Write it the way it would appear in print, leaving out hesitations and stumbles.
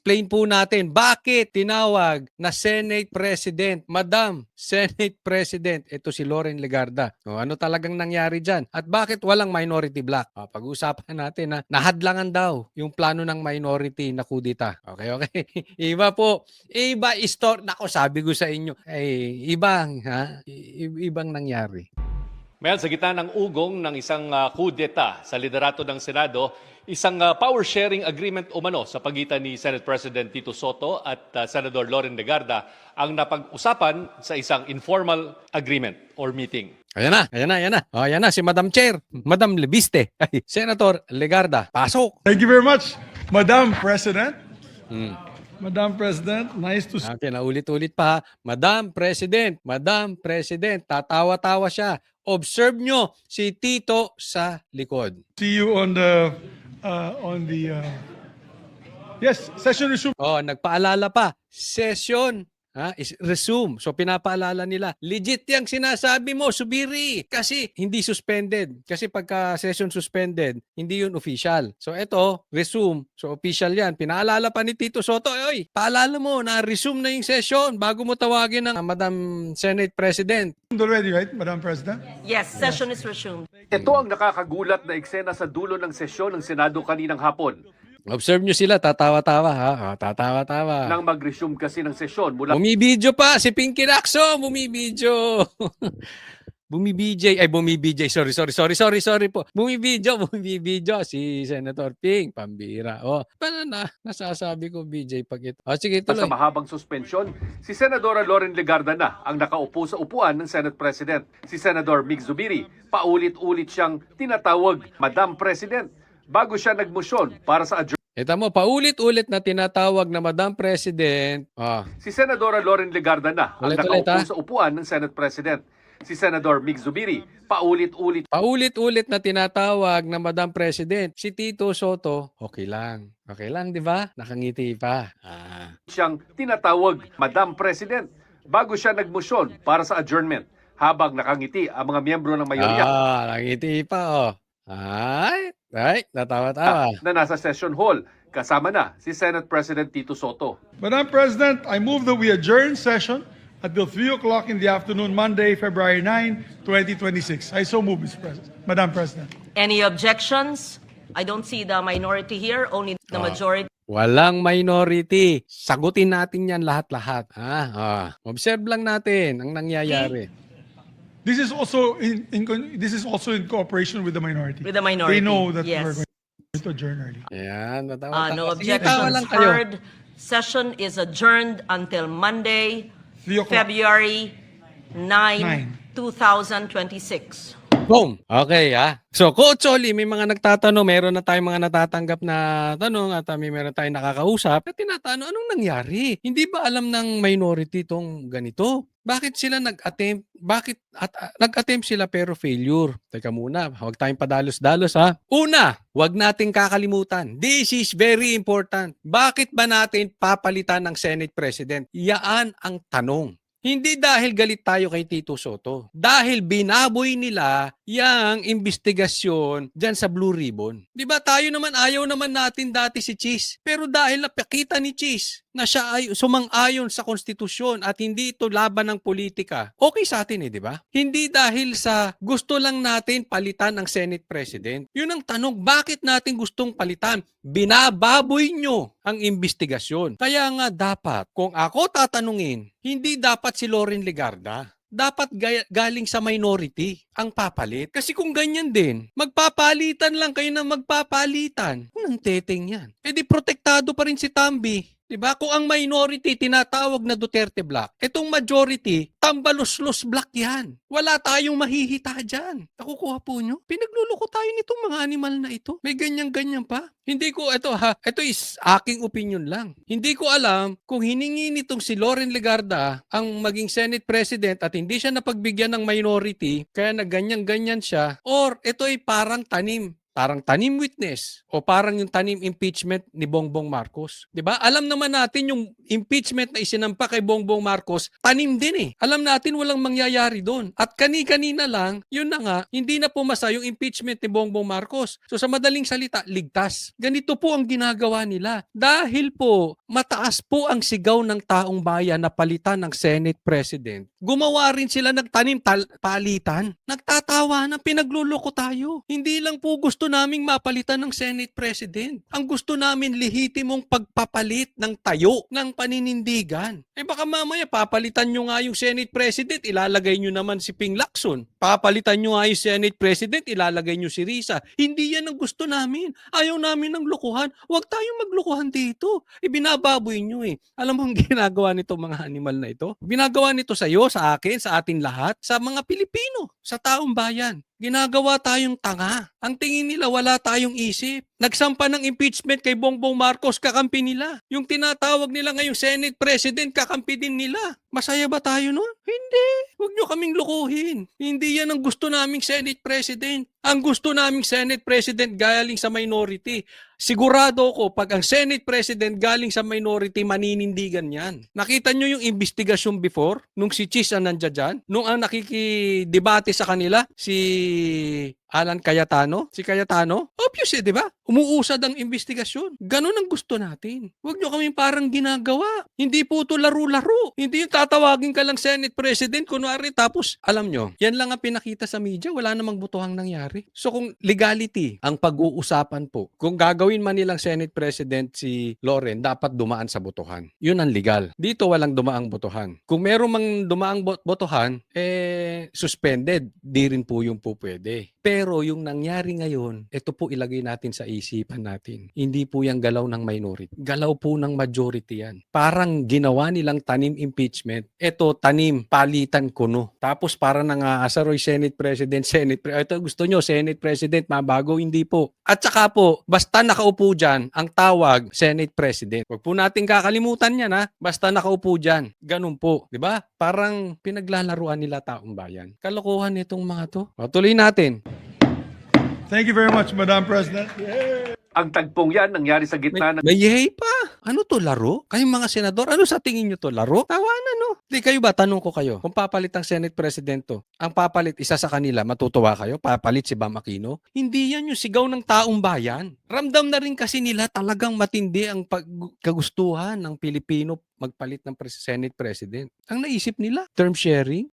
explain po natin bakit tinawag na Senate President, Madam Senate President, ito si Loren Legarda. O, ano talagang nangyari dyan? At bakit walang minority block? O, pag-usapan natin na nahadlangan daw yung plano ng minority na kudita. Okay, okay. Iba po. Iba story. Nako, sabi ko sa inyo, ibang nangyari. Mel, sa gitna ng ugong ng isang kudeta sa liderato ng Senado, isang power-sharing agreement umano sa pagitan ni Senate President Tito Soto at Senador Loren Legarda ang napag-usapan sa isang informal agreement or meeting. Ayan na. O, ayan na si Madam Chair, Madam Lebiste. Ay, Senator Legarda, pasok. Thank you very much, Madam President. Madam President, nice to see Okay, naulit-ulit pa. Madam President, tatawa-tawa siya. Observe nyo si Tito sa likod. you on the yes, session resumed. Oh, nagpaalala pa. Session is resume. So pinapaalala nila. Legit yang sinasabi mo, Subiri. Kasi hindi suspended. Kasi pagka session suspended, hindi yun official. So ito, resume. So official yan. Pinaalala pa ni Tito Soto, oy, paalala mo na resume na yung session bago mo tawagin ng Madam Senate President. Already, right, Madam President? Yes, session is resumed. Ito ang nakakagulat na eksena sa dulo ng sesyon ng Senado kaninang hapon. Observe nyo sila, tatawa-tawa ha. Tatawa-tawa. Nang mag-resume kasi ng sesyon mula Bumibidyo pa si Pinky Lacson, bumibidyo. Bumibidyo. Sorry po. Bumibidyo si Senator Ping, pambira. Oh, paano nasasabi ko BJ pag ito. Oh, sige, sa tuloy. mahabang suspensyon, si Senadora Loren Legarda na ang nakaupo sa upuan ng Senate President. Si Senador Mig Zubiri, paulit-ulit siyang tinatawag Madam President bago siya nagmosyon para sa adjournment. Ito mo, paulit-ulit na tinatawag na Madam President. Si Senadora Loren Legarda na ang Ulit-ulit, nakaupo sa upuan ng Senate President. Si Senador Mig Zubiri, paulit-ulit Paulit-ulit na tinatawag na Madam President. Si Tito Soto, okay lang. Okay lang, di ba? Nakangiti pa. siyang tinatawag Madam President bago siya nagmosyon para sa adjournment habang nakangiti ang mga miyembro ng mayorya Nakangiti pa, oh. Ay, natawa-tawa. na nasa session hall. Kasama na si Senate President Tito Soto. Madam President, I move that we adjourn session until 3 o'clock in the afternoon, Monday, February 9, 2026. I so move, Madam President. Any objections? I don't see the minority here, only the majority. Walang minority. Sagutin natin yan lahat-lahat. Observe lang natin ang nangyayari. This is also this is also in cooperation with the minority. With the minority, They know that yes. we're going to adjourn early. Ayan, natawa-tawa. No Sige, tawa objections lang kayo. heard. Session is adjourned until Monday, 3 o'clock. February 9, Nine. 2026. Boom! Okay, So, Coach Oli, may mga nagtatanong, meron na tayong mga natatanggap na tanong at meron tayong nakakausap at tinatanong, anong nangyari? Hindi ba alam ng minority itong ganito? Bakit sila nag-attempt? Nag-attempt sila pero failure? Teka muna, huwag tayong padalos-dalos Una, huwag nating kakalimutan. This is very important. Bakit ba natin papalitan ng Senate President? Yaan ang tanong. Hindi dahil galit tayo kay Tito Soto. Dahil binaboy nila yung investigasyon dyan sa Blue Ribbon. Di ba tayo naman, ayaw naman natin dati si Cheese. Pero dahil napakita ni Cheese na siya ay sumang-ayon sa konstitusyon at hindi ito laban ng politika, okay sa atin di ba? Hindi dahil sa gusto lang natin palitan ang Senate President. Yun ang tanong, bakit natin gustong palitan? Binababoy nyo ang investigasyon. Kaya nga dapat, kung ako tatanungin, hindi dapat si Loren Legarda. Dapat galing sa minority ang papalit. Kasi kung ganyan din, magpapalitan lang kayo ng magpapalitan. Unang teteng yan. E di protektado pa rin si Tambi. Diba? Kung ang minority tinatawag na Duterte Block, itong majority, tambalos-los block yan. Wala tayong mahihita dyan. Nakukuha po nyo? Pinagluloko tayo nitong mga animal na ito. May ganyan-ganyan pa. Hindi ko, ito is aking opinion lang. Hindi ko alam kung hiningi nitong si Loren Legarda ang maging Senate President at hindi siya napagbigyan ng minority, kaya nagganyan-ganyan siya, or ito ay parang tanim Parang tanim witness o parang yung tanim impeachment ni Bongbong Marcos. 'Di ba? Alam naman natin yung impeachment na isinampa kay Bongbong Marcos, tanim din eh. Alam natin walang mangyayari doon. At kani-kanina lang, yun na nga, hindi na pumasa yung impeachment ni Bongbong Marcos. So sa madaling salita, ligtas. Ganito po ang ginagawa nila. Dahil po, mataas po ang sigaw ng taong bayan na palitan ng Senate President. Gumawa rin sila ng tanim palitan. Nagtatawa na pinagluloko tayo. Hindi lang po gusto naming mapalitan ng Senate President. Ang gusto namin lehitimong pagpapalit ng tayo ng paninindigan. Eh baka mamaya papalitan nyo nga yung Senate President, ilalagay nyo naman si Ping Lacson. Papalitan nyo nga yung Senate President, ilalagay nyo si Risa. Hindi yan ang gusto namin. Ayaw namin ng lukuhan. Huwag tayong maglukuhan dito. Ibinababoy nyo eh. Alam mo ang ginagawa nito mga animal na ito? Binagawa nito sa iyo, sa akin, sa atin lahat, sa mga Pilipino, sa taong bayan. Ginagawa tayong tanga. Ang tingin nila wala tayong isip. Nagsampa ng impeachment kay Bongbong Marcos, kakampi nila. Yung tinatawag nila ngayong Senate President, kakampi din nila. Masaya ba tayo nun? Hindi. Huwag nyo kaming lukuhin. Hindi yan ang gusto naming Senate President. Ang gusto naming Senate President galing sa minority. Sigurado ko pag ang Senate President galing sa minority, maninindigan yan. Nakita nyo yung investigasyon before? Nung si Chis ang nandiyan dyan? Nung ang nakikidebate sa kanila, si Alan Cayetano? Si Cayetano? Obvious di ba? Umuusad ang investigasyon. Ganon ang gusto natin. Huwag nyo kami parang ginagawa. Hindi po ito laro-laro. Hindi yung tatawagin ka lang Senate President, kunwari, tapos, alam nyo, yan lang ang pinakita sa media, wala namang butuhang nangyari. So kung legality ang pag-uusapan po, kung gagawin man nilang Senate President si Loren, dapat dumaan sa botohan. Yun ang legal. Dito walang dumaang botohan. Kung meron mang dumaang botohan, suspended. Di rin po yung po pwede. Pero yung nangyari ngayon, ito po ilagay natin sa isipan natin. Hindi po yung galaw ng minority. Galaw po ng majority yan. Parang ginawa nilang tanim impeachment. Ito, tanim, palitan kuno. Tapos parang nang-aasaroy Senate President, ito gusto nyo, Senate President, mabago, hindi po. At saka po, basta nakaupo dyan, ang tawag, Senate President. Huwag po natin kakalimutan yan ha. Basta nakaupo dyan. Ganun po. Diba? Parang pinaglalaruan nila taong bayan. Kalokohan itong mga to. O, tuloy natin. Thank you very much, Madam President. Ang tagpong yan nangyari sa gitna ng May yay pa. Ano to, laro? Kayong mga senador, ano sa tingin nyo to, laro? Tawanan, no? Di kayo ba, tanong ko kayo, kung papalit ang Senate President to, ang papalit isa sa kanila, matutuwa kayo? Papalit si Bam Aquino? Hindi yan yung sigaw ng taong bayan. Ramdam na rin kasi nila talagang matindi ang kagustuhan ng Pilipino magpalit ng Senate President. Ang naisip nila, term sharing.